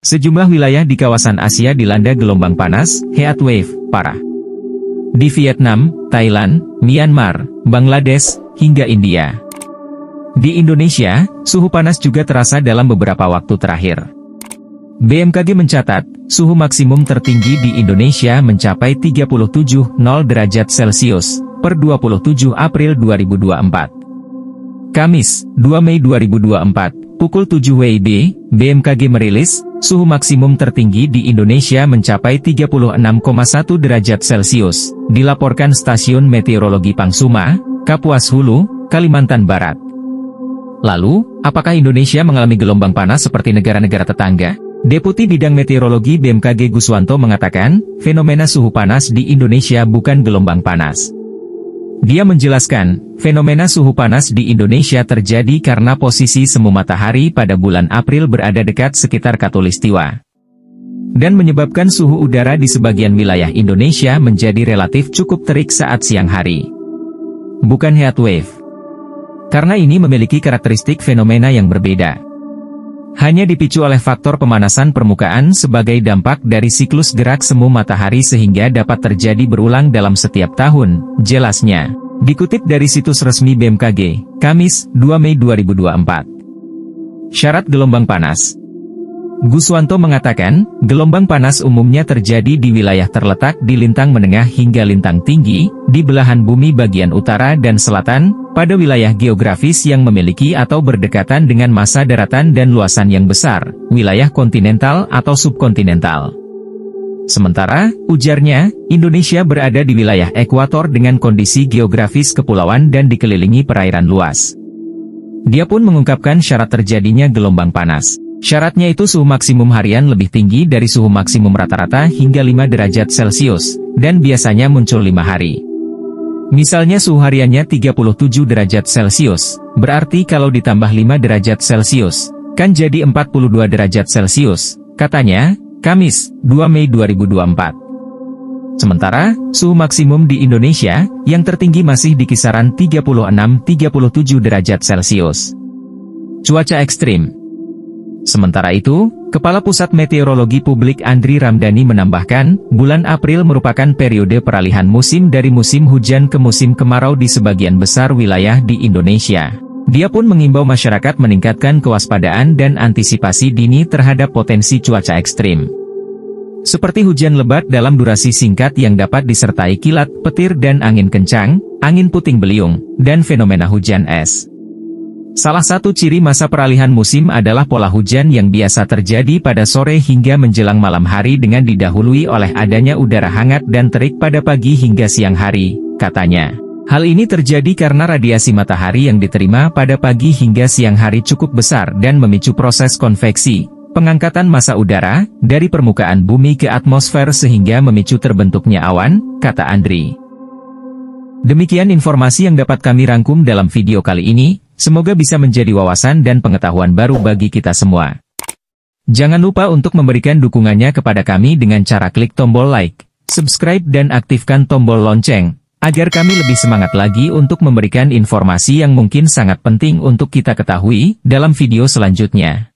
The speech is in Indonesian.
Sejumlah wilayah di kawasan Asia dilanda gelombang panas, heat wave, parah. Di Vietnam, Thailand, Myanmar, Bangladesh, hingga India. Di Indonesia, suhu panas juga terasa dalam beberapa waktu terakhir. BMKG mencatat, suhu maksimum tertinggi di Indonesia mencapai 37,0 derajat Celcius, per 27 April 2024. Kamis, 2 Mei 2024, pukul 7 WIB, BMKG merilis, suhu maksimum tertinggi di Indonesia mencapai 36,1 derajat Celcius, dilaporkan Stasiun Meteorologi Pangsuma, Kapuas Hulu, Kalimantan Barat. Lalu, apakah Indonesia mengalami gelombang panas seperti negara-negara tetangga? Deputi Bidang Meteorologi BMKG Guswanto mengatakan, fenomena suhu panas di Indonesia bukan gelombang panas. Dia menjelaskan, fenomena suhu panas di Indonesia terjadi karena posisi semu matahari pada bulan April berada dekat sekitar Khatulistiwa, dan menyebabkan suhu udara di sebagian wilayah Indonesia menjadi relatif cukup terik saat siang hari. Bukan heat wave. Karena ini memiliki karakteristik fenomena yang berbeda. Hanya dipicu oleh faktor pemanasan permukaan sebagai dampak dari siklus gerak semu matahari sehingga dapat terjadi berulang dalam setiap tahun, jelasnya. Dikutip dari situs resmi BMKG, Kamis, 2 Mei 2024. Syarat gelombang panas. Guswanto mengatakan, gelombang panas umumnya terjadi di wilayah terletak di lintang menengah hingga lintang tinggi, di belahan bumi bagian utara dan selatan, pada wilayah geografis yang memiliki atau berdekatan dengan massa daratan dan luasan yang besar, wilayah kontinental atau subkontinental. Sementara, ujarnya, Indonesia berada di wilayah ekuator dengan kondisi geografis kepulauan dan dikelilingi perairan luas. Dia pun mengungkapkan syarat terjadinya gelombang panas. Syaratnya itu suhu maksimum harian lebih tinggi dari suhu maksimum rata-rata hingga 5 derajat Celcius, dan biasanya muncul 5 hari. Misalnya suhu hariannya 37 derajat Celcius, berarti kalau ditambah 5 derajat Celcius, kan jadi 42 derajat Celcius, katanya, Kamis, 2 Mei 2024. Sementara, suhu maksimum di Indonesia, yang tertinggi masih di kisaran 36-37 derajat Celcius. Cuaca ekstrim. Sementara itu, Kepala Pusat Meteorologi Publik Andri Ramdhani menambahkan, bulan April merupakan periode peralihan musim dari musim hujan ke musim kemarau di sebagian besar wilayah di Indonesia. Dia pun mengimbau masyarakat meningkatkan kewaspadaan dan antisipasi dini terhadap potensi cuaca ekstrim. Seperti hujan lebat dalam durasi singkat yang dapat disertai kilat, petir dan angin kencang, angin puting beliung, dan fenomena hujan es. Salah satu ciri masa peralihan musim adalah pola hujan yang biasa terjadi pada sore hingga menjelang malam hari dengan didahului oleh adanya udara hangat dan terik pada pagi hingga siang hari, katanya. Hal ini terjadi karena radiasi matahari yang diterima pada pagi hingga siang hari cukup besar dan memicu proses konveksi, pengangkatan massa udara, dari permukaan bumi ke atmosfer sehingga memicu terbentuknya awan, kata Andri. Demikian informasi yang dapat kami rangkum dalam video kali ini. Semoga bisa menjadi wawasan dan pengetahuan baru bagi kita semua. Jangan lupa untuk memberikan dukungannya kepada kami dengan cara klik tombol like, subscribe dan aktifkan tombol lonceng, agar kami lebih semangat lagi untuk memberikan informasi yang mungkin sangat penting untuk kita ketahui dalam video selanjutnya.